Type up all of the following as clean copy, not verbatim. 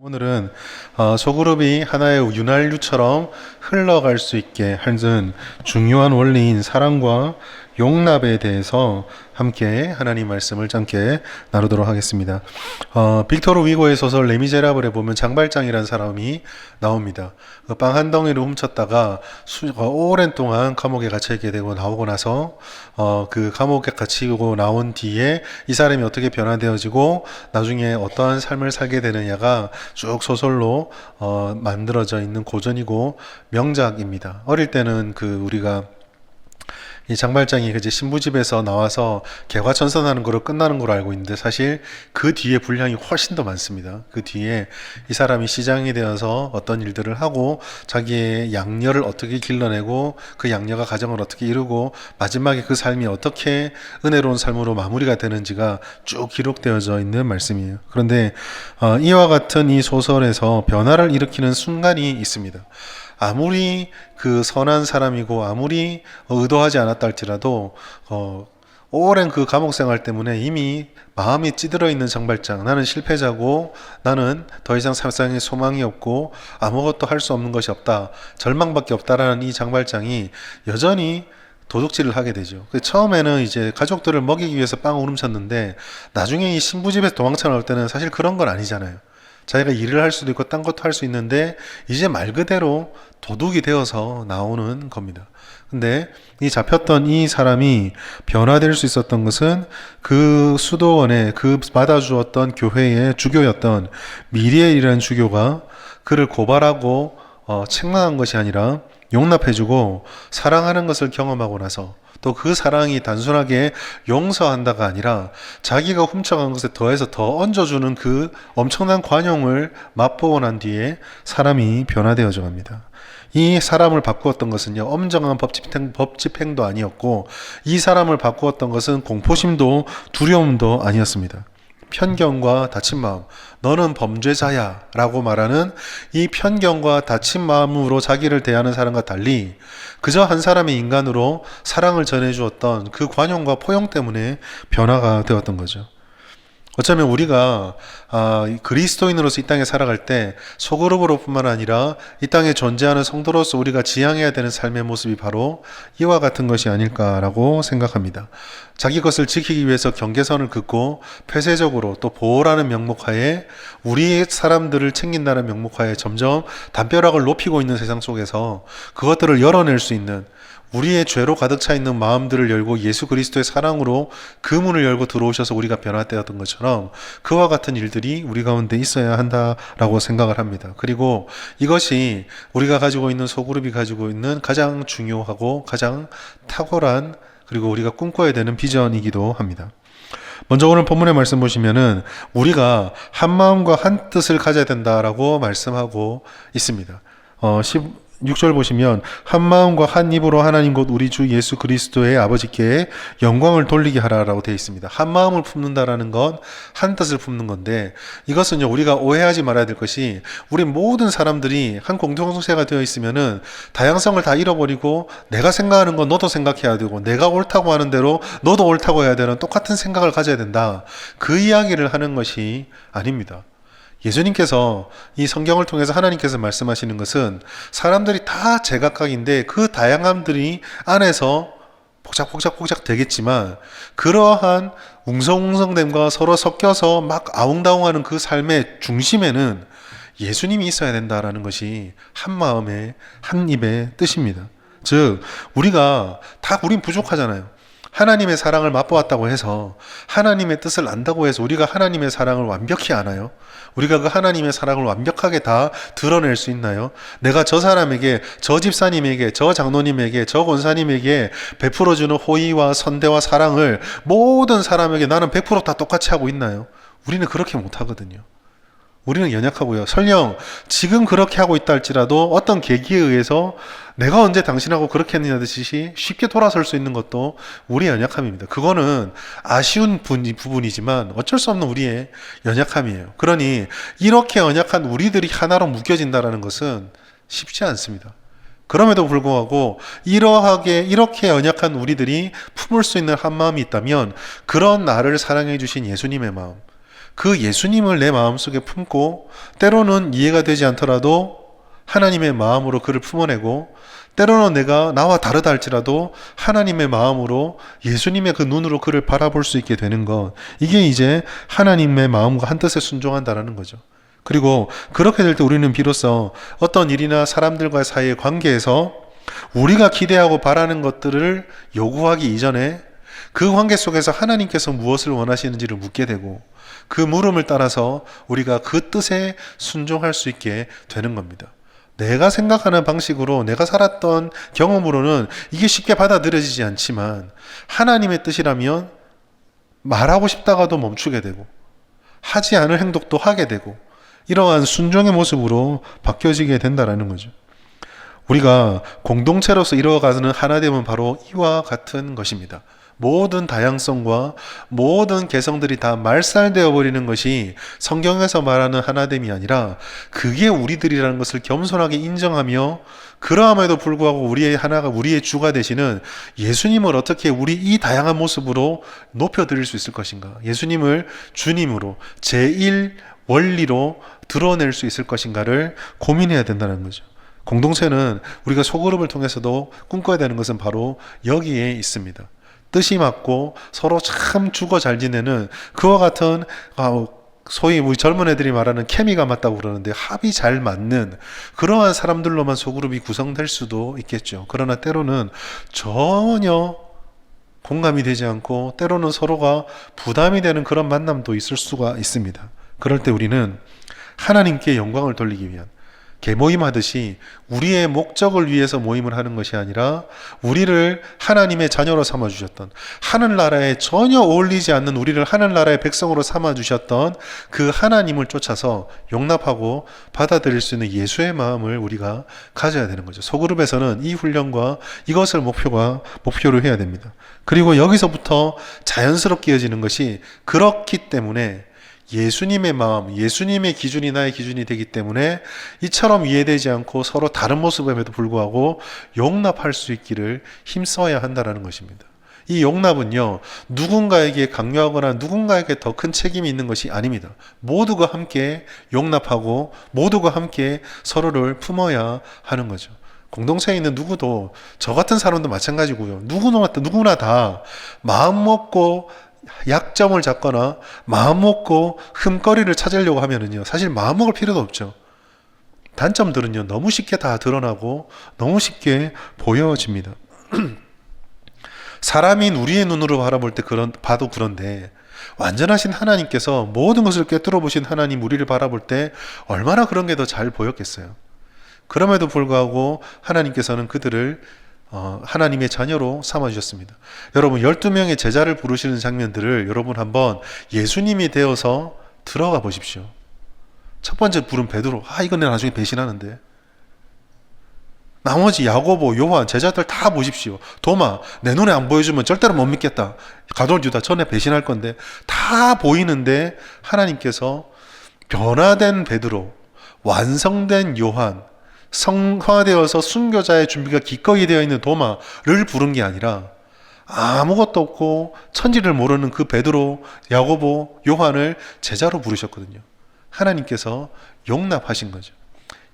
오늘은 소그룹이 하나의 윤활유처럼 흘러갈 수 있게 하는 중요한 원리인 사랑과 용납에 대해서 함께 하나님 말씀을 짧게 나누도록 하겠습니다. 빅토르 위고의 소설 레미제라블에 보면 장발장이라는 사람이 나옵니다. 빵 한 덩이를 훔쳤다가 오랜 동안 감옥에 갇혀있게 되고 나오고 나서 그 감옥에 갇히고 나온 뒤에 이 사람이 어떻게 변화되어지고 나중에 어떠한 삶을 살게 되느냐가 쭉 소설로 만들어져 있는 고전이고 명작입니다. 어릴 때는 우리가 이 장발장이 이제 신부집에서 나와서 개과천선하는 거로 끝나는 걸로 알고 있는데 사실 그 뒤에 분량이 훨씬 더 많습니다. 그 뒤에 이 사람이 시장이 되어서 어떤 일들을 하고 자기의 양녀를 어떻게 길러내고 그 양녀가 가정을 어떻게 이루고 마지막에 그 삶이 어떻게 은혜로운 삶으로 마무리가 되는지가 쭉 기록되어져 있는 말씀이에요. 그런데 이와 같은 이 소설에서 변화를 일으키는 순간이 있습니다. 아무리 그 선한 사람이고 아무리 의도하지 않았다 할지라도 오랜 그 감옥 생활 때문에 이미 마음이 찌들어 있는 장발장, 나는 실패자고 나는 더 이상 세상에 소망이 없고 아무것도 할 수 없는 것이 없다, 절망밖에 없다라는 이 장발장이 여전히 도둑질을 하게 되죠. 처음에는 이제 가족들을 먹이기 위해서 빵을 훔쳤는데 나중에 이 신부집에서 도망쳐 나올 때는 사실 그런 건 아니잖아요. 자기가 일을 할 수도 있고 딴 것도 할 수 있는데 이제 말 그대로 도둑이 되어서 나오는 겁니다. 근데 이 잡혔던 이 사람이 변화될 수 있었던 것은 그 수도원에 그 받아주었던 교회의 주교였던 미리엘이라는 주교가 그를 고발하고 책망한 것이 아니라 용납해주고 사랑하는 것을 경험하고 나서 또 그 사랑이 단순하게 용서한다가 아니라 자기가 훔쳐간 것에 더해서 더 얹어주는 그 엄청난 관용을 맛보고 난 뒤에 사람이 변화되어져 갑니다. 이 사람을 바꾸었던 것은요, 엄정한 법 집행도 아니었고 이 사람을 바꾸었던 것은 공포심도 두려움도 아니었습니다. 편견과 다친 마음, 너는 범죄자야 라고 말하는 이 편견과 다친 마음으로 자기를 대하는 사람과 달리 그저 한 사람의 인간으로 사랑을 전해주었던 그 관용과 포용 때문에 변화가 되었던 거죠. 어쩌면 우리가 그리스도인으로서 이 땅에 살아갈 때 소그룹으로 뿐만 아니라 이 땅에 존재하는 성도로서 우리가 지향해야 되는 삶의 모습이 바로 이와 같은 것이 아닐까라고 생각합니다. 자기 것을 지키기 위해서 경계선을 긋고 폐쇄적으로 또 보호라는 명목하에 우리 사람들을 챙긴다는 명목하에 점점 담벼락을 높이고 있는 세상 속에서 그것들을 열어낼 수 있는, 우리의 죄로 가득 차 있는 마음들을 열고 예수 그리스도의 사랑으로 그 문을 열고 들어오셔서 우리가 변화되었던 것처럼 그와 같은 일들이 우리 가운데 있어야 한다라고 생각을 합니다. 그리고 이것이 우리가 가지고 있는 소그룹이 가지고 있는 가장 중요하고 가장 탁월한, 그리고 우리가 꿈꿔야 되는 비전이기도 합니다. 먼저 오늘 본문의 말씀 보시면은 우리가 한 마음과 한 뜻을 가져야 된다라고 말씀하고 있습니다. 6절 보시면 한 마음과 한 입으로 하나님 곧 우리 주 예수 그리스도의 아버지께 영광을 돌리게 하라라고 되어 있습니다. 한 마음을 품는다라는 건 한 뜻을 품는 건데, 이것은요 우리가 오해하지 말아야 될 것이, 우리 모든 사람들이 한 공동체가 되어 있으면은 다양성을 다 잃어버리고 내가 생각하는 건 너도 생각해야 되고 내가 옳다고 하는 대로 너도 옳다고 해야 되는 똑같은 생각을 가져야 된다, 그 이야기를 하는 것이 아닙니다. 예수님께서 이 성경을 통해서 하나님께서 말씀하시는 것은 사람들이 다 제각각인데 그 다양함들이 안에서 복작복작 되겠지만 그러한 웅성웅성됨과 서로 섞여서 막 아웅다웅하는 그 삶의 중심에는 예수님이 있어야 된다라는 것이 한 마음의 한 입의 뜻입니다. 즉 우린 부족하잖아요. 하나님의 사랑을 맛보았다고 해서, 하나님의 뜻을 안다고 해서 우리가 하나님의 사랑을 완벽히 아나요? 우리가 그 하나님의 사랑을 완벽하게 다 드러낼 수 있나요? 내가 저 사람에게, 저 집사님에게, 저 장로님에게, 저 권사님에게 베풀어주는 호의와 선대와 사랑을 모든 사람에게 나는 100%다 똑같이 하고 있나요? 우리는 그렇게 못하거든요. 우리는 연약하고요. 설령 지금 그렇게 하고 있다 할지라도 어떤 계기에 의해서 내가 언제 당신하고 그렇게 했느냐 듯이 쉽게 돌아설 수 있는 것도 우리의 연약함입니다. 그거는 아쉬운 부분이지만 어쩔 수 없는 우리의 연약함이에요. 그러니 이렇게 연약한 우리들이 하나로 묶여진다는 것은 쉽지 않습니다. 그럼에도 불구하고 이렇게 연약한 우리들이 품을 수 있는 한 마음이 있다면 그런 나를 사랑해 주신 예수님의 마음, 그 예수님을 내 마음속에 품고 때로는 이해가 되지 않더라도 하나님의 마음으로 그를 품어내고 때로는 내가 나와 다르다 할지라도 하나님의 마음으로 예수님의 그 눈으로 그를 바라볼 수 있게 되는 것, 이게 이제 하나님의 마음과 한뜻에 순종한다라는 거죠. 그리고 그렇게 될 때 우리는 비로소 어떤 일이나 사람들과의 사이의 관계에서 우리가 기대하고 바라는 것들을 요구하기 이전에 그 관계 속에서 하나님께서 무엇을 원하시는지를 묻게 되고 그 물음을 따라서 우리가 그 뜻에 순종할 수 있게 되는 겁니다. 내가 생각하는 방식으로 내가 살았던 경험으로는 이게 쉽게 받아들여지지 않지만 하나님의 뜻이라면 말하고 싶다가도 멈추게 되고 하지 않을 행동도 하게 되고 이러한 순종의 모습으로 바뀌어지게 된다는 거죠. 우리가 공동체로서 이루어가는 하나됨은 바로 이와 같은 것입니다. 모든 다양성과 모든 개성들이 다 말살되어 버리는 것이 성경에서 말하는 하나됨이 아니라 그게 우리들이라는 것을 겸손하게 인정하며 그러함에도 불구하고 우리의 하나가 우리의 주가 되시는 예수님을 어떻게 우리 이 다양한 모습으로 높여드릴 수 있을 것인가, 예수님을 주님으로 제1 원리로 드러낼 수 있을 것인가를 고민해야 된다는 거죠. 공동체는 우리가 소그룹을 통해서도 꿈꿔야 되는 것은 바로 여기에 있습니다. 뜻이 맞고 서로 참 죽어 잘 지내는 그와 같은 소위 우리 젊은 애들이 말하는 케미가 맞다고 그러는데 합이 잘 맞는 그러한 사람들로만 소그룹이 구성될 수도 있겠죠. 그러나 때로는 전혀 공감이 되지 않고 때로는 서로가 부담이 되는 그런 만남도 있을 수가 있습니다. 그럴 때 우리는 하나님께 영광을 돌리기 위한 개모임 하듯이 우리의 목적을 위해서 모임을 하는 것이 아니라 우리를 하나님의 자녀로 삼아주셨던, 하늘나라에 전혀 어울리지 않는 우리를 하늘나라의 백성으로 삼아주셨던 그 하나님을 쫓아서 용납하고 받아들일 수 있는 예수의 마음을 우리가 가져야 되는 거죠. 소그룹에서는 이 훈련과 이것을 목표로 해야 됩니다. 그리고 여기서부터 자연스럽게 이어지는 것이, 그렇기 때문에 예수님의 마음, 예수님의 기준이 나의 기준이 되기 때문에 이처럼 이해되지 않고 서로 다른 모습임에도 불구하고 용납할 수 있기를 힘써야 한다는 것입니다. 이 용납은요, 누군가에게 강요하거나 누군가에게 더 큰 책임이 있는 것이 아닙니다. 모두가 함께 용납하고 모두가 함께 서로를 품어야 하는 거죠. 공동체에 있는 누구도, 저 같은 사람도 마찬가지고요. 누구나 다 마음 먹고 약점을 잡거나 마음 먹고 흠거리를 찾으려고 하면은요, 사실 마음 먹을 필요도 없죠. 단점들은요, 너무 쉽게 다 드러나고 너무 쉽게 보여집니다. 사람인 우리의 눈으로 바라볼 때 봐도 그런데 완전하신 하나님께서 모든 것을 꿰뚫어 보신 하나님 우리를 바라볼 때 얼마나 그런 게 더 잘 보였겠어요. 그럼에도 불구하고 하나님께서는 그들을 하나님의 자녀로 삼아주셨습니다. 여러분, 12명의 제자를 부르시는 장면들을 여러분 한번 예수님이 되어서 들어가 보십시오. 첫 번째 부른 베드로, 이건 내가 나중에 배신하는데. 나머지 야고보, 요한, 제자들 다 보십시오. 도마, 내 눈에 안 보여주면 절대로 못 믿겠다. 가돌 유다, 전에 배신할 건데. 다 보이는데 하나님께서 변화된 베드로, 완성된 요한, 성화되어서 순교자의 준비가 기꺼이 되어 있는 도마를 부른 게 아니라 아무것도 없고 천지를 모르는 그 베드로, 야고보, 요한을 제자로 부르셨거든요. 하나님께서 용납하신 거죠.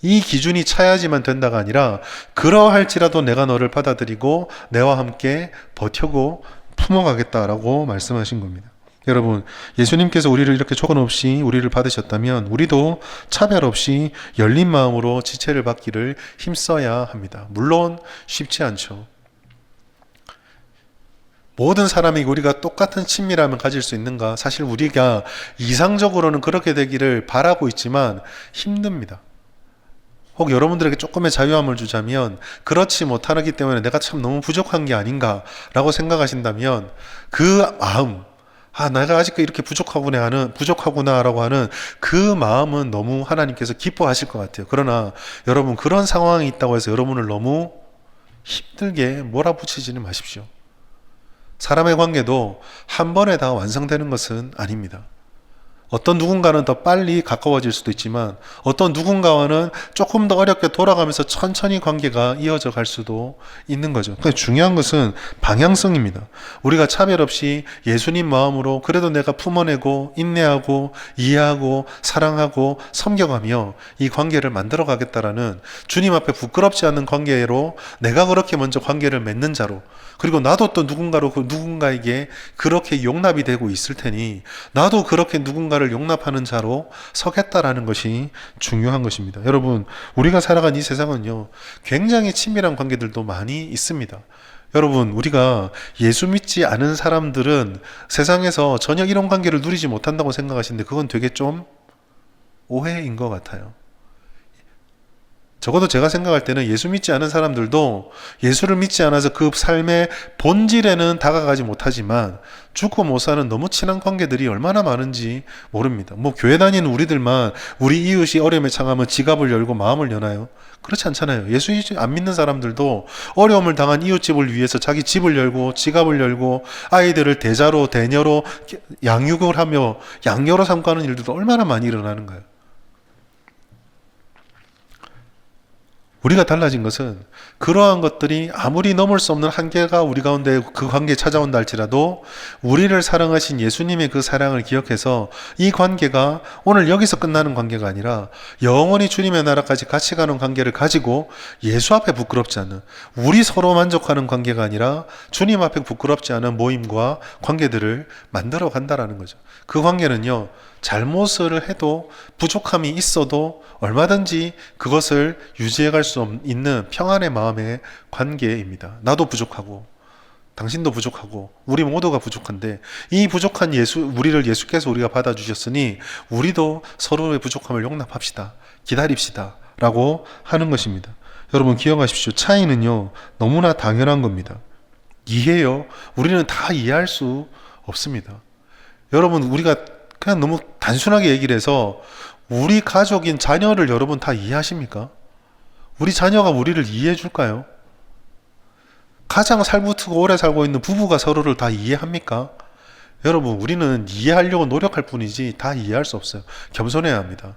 이 기준이 차야지만 된다가 아니라 그러할지라도 내가 너를 받아들이고 내와 함께 버텨고 품어가겠다라고 말씀하신 겁니다. 여러분, 예수님께서 우리를 이렇게 조건 없이 우리를 받으셨다면 우리도 차별 없이 열린 마음으로 지체를 받기를 힘써야 합니다. 물론 쉽지 않죠. 모든 사람이 우리가 똑같은 친밀함을 가질 수 있는가? 사실 우리가 이상적으로는 그렇게 되기를 바라고 있지만 힘듭니다. 혹 여러분들에게 조금의 자유함을 주자면 그렇지 못하기 때문에 내가 참 너무 부족한 게 아닌가라고 생각하신다면 그 마음, 내가 아직도 이렇게 부족하구나라고 하는 그 마음은 너무 하나님께서 기뻐하실 것 같아요. 그러나 여러분, 그런 상황이 있다고 해서 여러분을 너무 힘들게 몰아붙이지는 마십시오. 사람의 관계도 한 번에 다 완성되는 것은 아닙니다. 어떤 누군가는 더 빨리 가까워질 수도 있지만 어떤 누군가와는 조금 더 어렵게 돌아가면서 천천히 관계가 이어져 갈 수도 있는 거죠. 그러니까 중요한 것은 방향성입니다. 우리가 차별 없이 예수님 마음으로 그래도 내가 품어내고 인내하고 이해하고 사랑하고 섬겨가며 이 관계를 만들어 가겠다라는 주님 앞에 부끄럽지 않은 관계로 내가 그렇게 먼저 관계를 맺는 자로, 그리고 나도 또 누군가로 그 누군가에게 그렇게 용납이 되고 있을 테니 나도 그렇게 누군가를 용납하는 자로 서겠다라는 것이 중요한 것입니다. 여러분, 우리가 살아간 이 세상은요, 굉장히 친밀한 관계들도 많이 있습니다. 여러분, 우리가 예수 믿지 않은 사람들은 세상에서 전혀 이런 관계를 누리지 못한다고 생각하시는데 그건 되게 좀 오해인 것 같아요. 적어도 제가 생각할 때는 예수 믿지 않은 사람들도 예수를 믿지 않아서 그 삶의 본질에는 다가가지 못하지만 죽고 못 사는 너무 친한 관계들이 얼마나 많은지 모릅니다. 뭐 교회 다니는 우리들만 우리 이웃이 어려움에 처하면 지갑을 열고 마음을 여나요? 그렇지 않잖아요. 예수 안 믿는 사람들도 어려움을 당한 이웃집을 위해서 자기 집을 열고 지갑을 열고 아이들을 대자로 대녀로 양육을 하며 양녀로 삼가는 일들도 얼마나 많이 일어나는 거예요. 우리가 달라진 것은 그러한 것들이 아무리 넘을 수 없는 한계가 우리 가운데 그 관계에 찾아온다 할지라도 우리를 사랑하신 예수님의 그 사랑을 기억해서 이 관계가 오늘 여기서 끝나는 관계가 아니라 영원히 주님의 나라까지 같이 가는 관계를 가지고 예수 앞에 부끄럽지 않은, 우리 서로 만족하는 관계가 아니라 주님 앞에 부끄럽지 않은 모임과 관계들을 만들어 간다라는 거죠. 그 관계는요, 잘못을 해도 부족함이 있어도 얼마든지 그것을 유지해 갈 수 있는 평안의 마음의 관계입니다. 나도 부족하고 당신도 부족하고 우리 모두가 부족한데 이 부족한 우리를 예수께서 우리가 받아주셨으니 우리도 서로의 부족함을 용납합시다. 기다립시다. 라고 하는 것입니다. 여러분 기억하십시오. 차이는요, 너무나 당연한 겁니다. 이해요. 우리는 다 이해할 수 없습니다. 여러분, 우리가 그냥 너무 단순하게 얘기를 해서 우리 가족인 자녀를 여러분 다 이해하십니까? 우리 자녀가 우리를 이해해 줄까요? 가장 살붙고 오래 살고 있는 부부가 서로를 다 이해합니까? 여러분, 우리는 이해하려고 노력할 뿐이지 다 이해할 수 없어요. 겸손해야 합니다.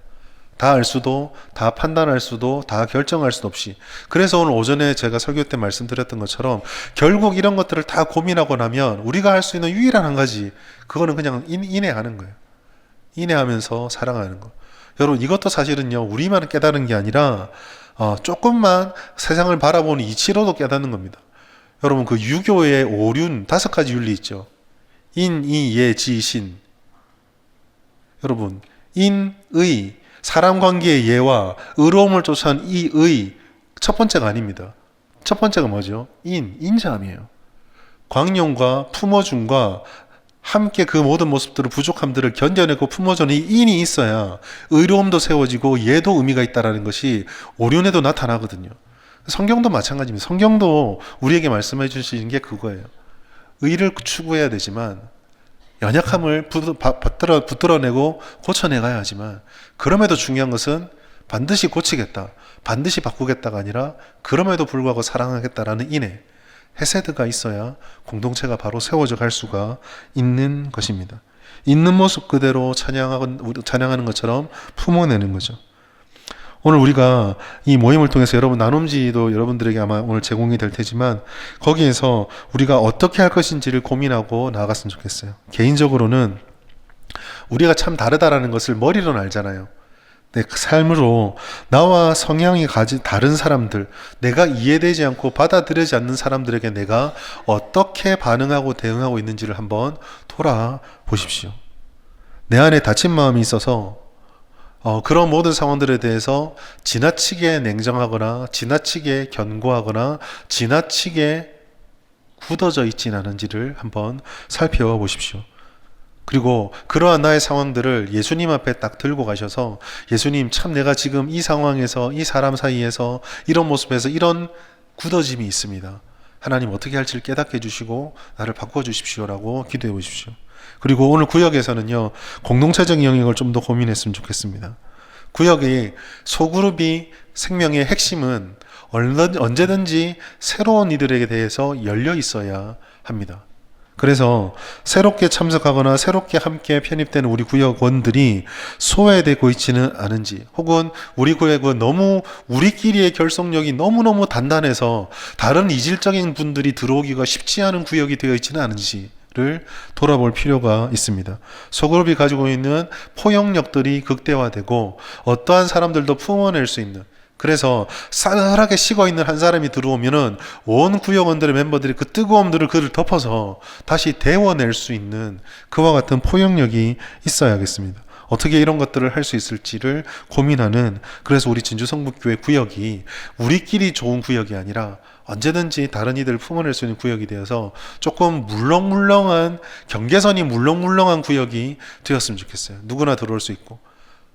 다 알 수도, 다 판단할 수도, 다 결정할 수도 없이. 그래서 오늘 오전에 제가 설교 때 말씀드렸던 것처럼 결국 이런 것들을 다 고민하고 나면 우리가 할 수 있는 유일한 한 가지, 그거는 그냥 인내하는 거예요. 인내하면서 사랑하는 거. 여러분, 이것도 사실은요, 우리만 깨달은 게 아니라 조금만 세상을 바라보는 이치로도 깨닫는 겁니다. 여러분, 그 유교의 오륜 5가지 윤리 있죠. 인, 이, 예, 지, 신. 여러분, 인, 의, 사람 관계의 예와 의로움을 쫓아온 이 의, 첫 번째가 아닙니다. 첫 번째가 뭐죠? 인자함이에요. 광용과 품어줌과 함께 그 모든 모습들을, 부족함들을 견뎌내고 품어주는 이 인이 있어야 의로움도 세워지고 예도 의미가 있다는 것이 오륜에도 나타나거든요. 성경도 마찬가지입니다. 성경도 우리에게 말씀해 주시는 게 그거예요. 의를 추구해야 되지만 연약함을 붙들어내고 고쳐내가야 하지만, 그럼에도 중요한 것은 반드시 고치겠다, 반드시 바꾸겠다가 아니라 그럼에도 불구하고 사랑하겠다라는 인애, 헤세드가 있어야 공동체가 바로 세워져 갈 수가 있는 것입니다. 있는 모습 그대로 찬양하는 것처럼 품어내는 거죠. 오늘 우리가 이 모임을 통해서 여러분 나눔지도 여러분들에게 아마 오늘 제공이 될 테지만 거기에서 우리가 어떻게 할 것인지를 고민하고 나아갔으면 좋겠어요. 개인적으로는 우리가 참 다르다라는 것을 머리로는 알잖아요. 내 삶으로 나와 성향이 다른 사람들, 내가 이해되지 않고 받아들이지 않는 사람들에게 내가 어떻게 반응하고 대응하고 있는지를 한번 돌아보십시오. 내 안에 다친 마음이 있어서 그런 모든 상황들에 대해서 지나치게 냉정하거나 지나치게 견고하거나 지나치게 굳어져 있진 않은지를 한번 살펴보십시오. 그리고 그러한 나의 상황들을 예수님 앞에 딱 들고 가셔서, 예수님, 참 내가 지금 이 상황에서, 이 사람 사이에서, 이런 모습에서 이런 굳어짐이 있습니다. 하나님 어떻게 할지를 깨닫게 해주시고 나를 바꿔주십시오라고 기도해 보십시오. 그리고 오늘 구역에서는요, 공동체적인 영역을 좀 더 고민했으면 좋겠습니다. 구역의 소그룹이 생명의 핵심은 언제든지 새로운 이들에게 대해서 열려 있어야 합니다. 그래서 새롭게 참석하거나 새롭게 함께 편입되는 우리 구역원들이 소외되고 있지는 않은지, 혹은 우리 구역은 너무 우리끼리의 결속력이 너무너무 단단해서 다른 이질적인 분들이 들어오기가 쉽지 않은 구역이 되어 있지는 않은지를 돌아볼 필요가 있습니다. 소그룹이 가지고 있는 포용력들이 극대화되고 어떠한 사람들도 품어낼 수 있는, 그래서 싸늘하게 식어있는 한 사람이 들어오면은 온 구역원들의 멤버들이 그 뜨거움들을 그를 덮어서 다시 데워낼 수 있는 그와 같은 포용력이 있어야겠습니다. 어떻게 이런 것들을 할 수 있을지를 고민하는, 그래서 우리 진주성북교회 구역이 우리끼리 좋은 구역이 아니라 언제든지 다른 이들을 품어낼 수 있는 구역이 되어서 조금 물렁물렁한, 경계선이 물렁물렁한 구역이 되었으면 좋겠어요. 누구나 들어올 수 있고.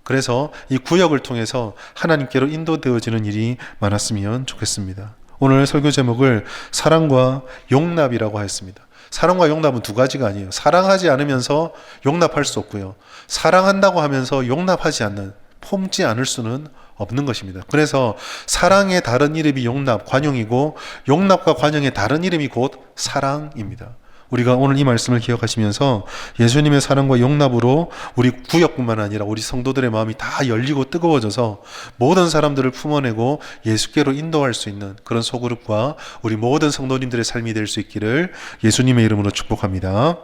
그래서 이 구역을 통해서 하나님께로 인도되어지는 일이 많았으면 좋겠습니다. 오늘 설교 제목을 사랑과 용납이라고 하였습니다. 사랑과 용납은 두 가지가 아니에요. 사랑하지 않으면서 용납할 수 없고요. 사랑한다고 하면서 용납하지 않는, 품지 않을 수는 없는 것입니다. 그래서 사랑의 다른 이름이 용납, 관용이고, 용납과 관용의 다른 이름이 곧 사랑입니다. 우리가 오늘 이 말씀을 기억하시면서 예수님의 사랑과 용납으로 우리 구역뿐만 아니라 우리 성도들의 마음이 다 열리고 뜨거워져서 모든 사람들을 품어내고 예수께로 인도할 수 있는 그런 소그룹과 우리 모든 성도님들의 삶이 될 수 있기를 예수님의 이름으로 축복합니다.